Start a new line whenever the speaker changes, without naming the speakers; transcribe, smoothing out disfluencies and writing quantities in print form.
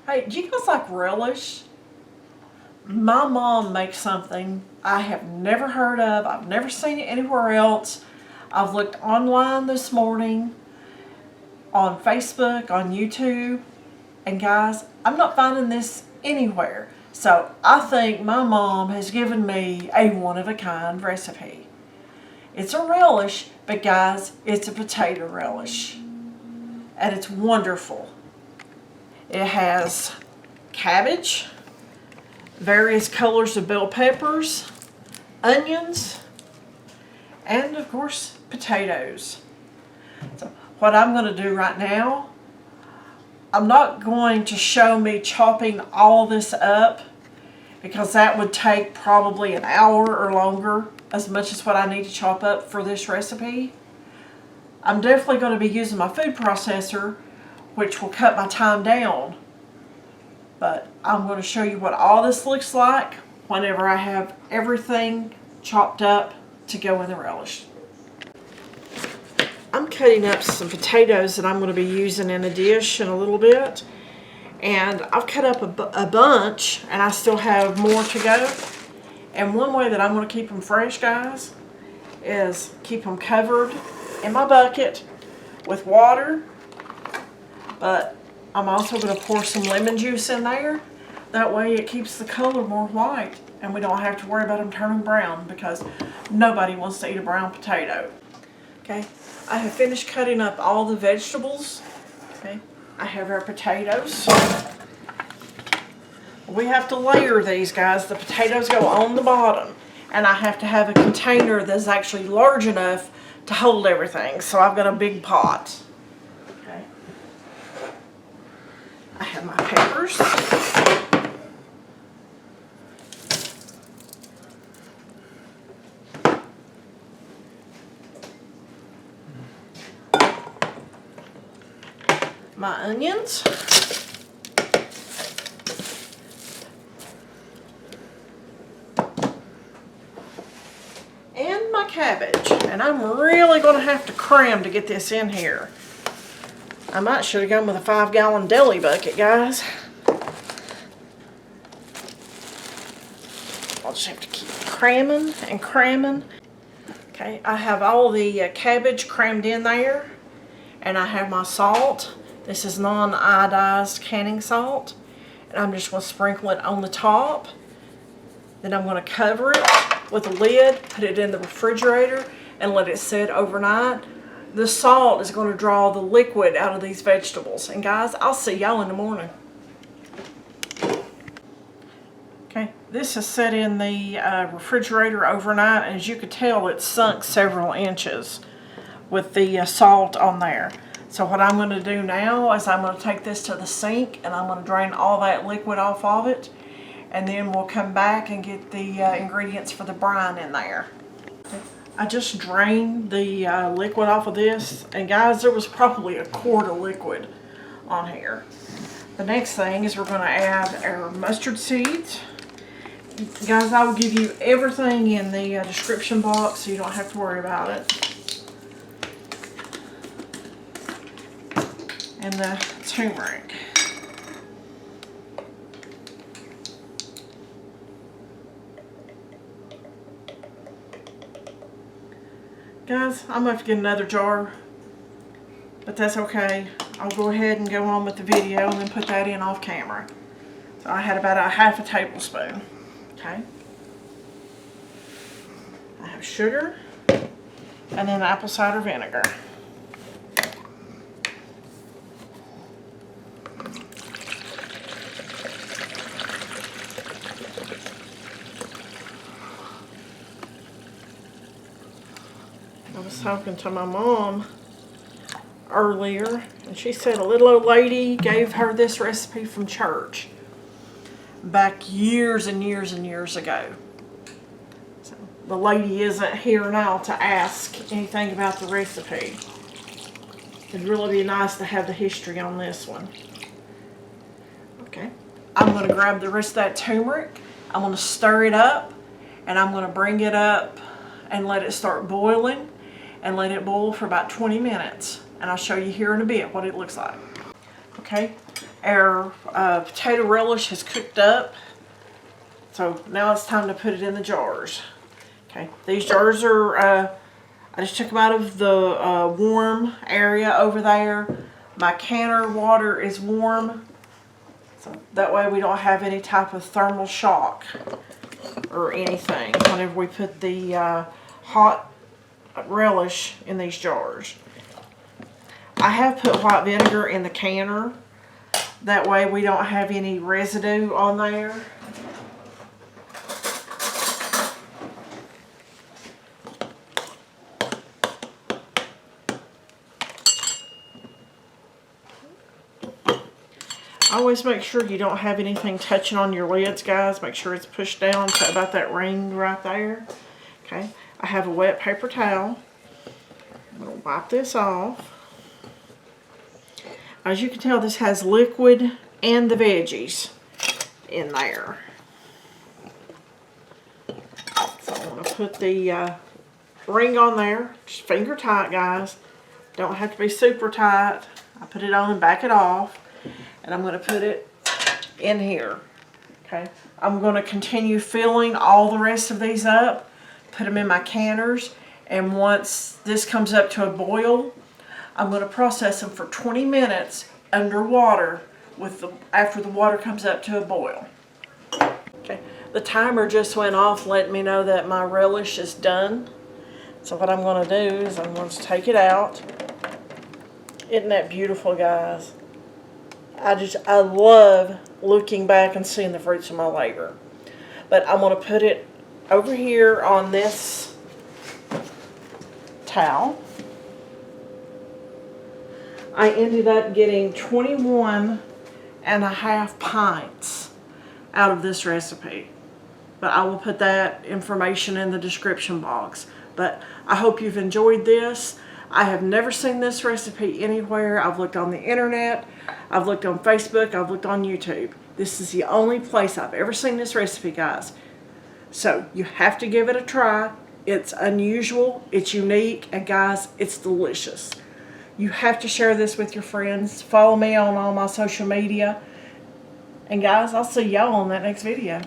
Hey, do you guys like relish? My mom makes something I have never heard of. I've never seen it anywhere else. I've looked online this morning, on Facebook, on YouTube, and guys, I'm not finding this anywhere. So I think my mom has given me a one-of-a-kind recipe. It's a relish, but guys, it's a potato relish. And it's wonderful. It has cabbage, various colors of bell peppers, onions, and of course potatoes. So what I'm going to do right now, I'm not going to show me chopping all this up because that would take probably an hour or longer, as much as what I need to chop up for this recipe. I'm definitely going to be using my food processor, which will cut my time down. But I'm going to show you what all this looks like whenever I have everything chopped up to go in the relish. I'm cutting up some potatoes that I'm going to be using in a dish in a little bit. And I've cut up a bunch, and I still have more to go. And one way that I'm going to keep them fresh, guys, is keep them covered in my bucket with water. But I'm also going to pour some lemon juice in there. That way it keeps the color more white, and we don't have to worry about them turning brown, because nobody wants to eat a brown potato. Okay, I have finished cutting up all the vegetables. Okay, I have our potatoes. We have to layer these, guys. The potatoes go on the bottom, and I have to have a container that's actually large enough to hold everything. So I've got a big pot. Okay, I have my peppers. My onions. And my cabbage. And I'm really going to have to cram to get this in here. I might should have gone with a 5-gallon deli bucket, guys. I'll just have to keep cramming and cramming. Okay, I have all the cabbage crammed in there. And I have my salt. This is non-iodized canning salt. And I'm just going to sprinkle it on the top. Then I'm going to cover it with a lid, put it in the refrigerator, and let it sit overnight. The salt is going to draw the liquid out of these vegetables. And guys, I'll see y'all in the morning. Okay, this is set in the refrigerator overnight, and as you can tell, it's sunk several inches with the salt on there. So what I'm going to do now is I'm going to take this to the sink, and I'm going to drain all that liquid off of it, and then we'll come back and get the ingredients for the brine in there. I just drained the liquid off of this, and guys, there was probably a quart of liquid on here. The next thing is we're going to add our mustard seeds. Guys, I will give you everything in the description box so you don't have to worry about it. And the turmeric. Guys, I'm going to have to get another jar, but that's okay. I'll go ahead and go on with the video and then put that in off camera. So I had about a half a tablespoon. Okay. I have sugar and then apple cider vinegar. I was talking to my mom earlier, and she said a little old lady gave her this recipe from church back years and years and years ago. So the lady isn't here now to ask anything about the recipe. It'd really be nice to have the history on this one. Okay, I'm going to grab the rest of that turmeric. I'm going to stir it up, and I'm going to bring it up and let it start boiling. And let it boil for about 20 minutes. And I'll show you here in a bit what it looks like. Okay, Our potato relish has cooked up. So now it's time to put it in the jars. Okay, these jars are, I just took them out of the warm area over there. My canner water is warm. So that way we don't have any type of thermal shock or anything whenever we put the hot relish in these jars. I have put white vinegar in the canner. That way we don't have any residue on there. Always make sure you don't have anything touching on your lids, guys. Make sure it's pushed down to about that ring right there. Okay, I have a wet paper towel. I'm going to wipe this off. As you can tell, this has liquid and the veggies in there. So I'm going to put the ring on there. Just finger tight, guys. Don't have to be super tight. I put it on and back it off. And I'm going to put it in here. Okay. I'm going to continue filling all the rest of these up. Put them in my canners. And once this comes up to a boil, I'm going to process them for 20 minutes underwater after the water comes up to a boil. Okay. The timer just went off letting me know that my relish is done. So what I'm going to do is I'm going to take it out. Isn't that beautiful, guys? I love looking back and seeing the fruits of my labor. But I'm going to put it over here on this towel. I ended up getting 21.5 pints out of this recipe. But I will put that information in the description box. But I hope you've enjoyed this. I have never seen this recipe anywhere. I've looked on the internet, I've looked on Facebook, I've looked on YouTube. This is the only place I've ever seen this recipe, guys. So you have to give it a try. It's unusual, it's unique, and guys, it's delicious. You have to share this with your friends. Follow me on all my social media. And guys, I'll see y'all on that next video.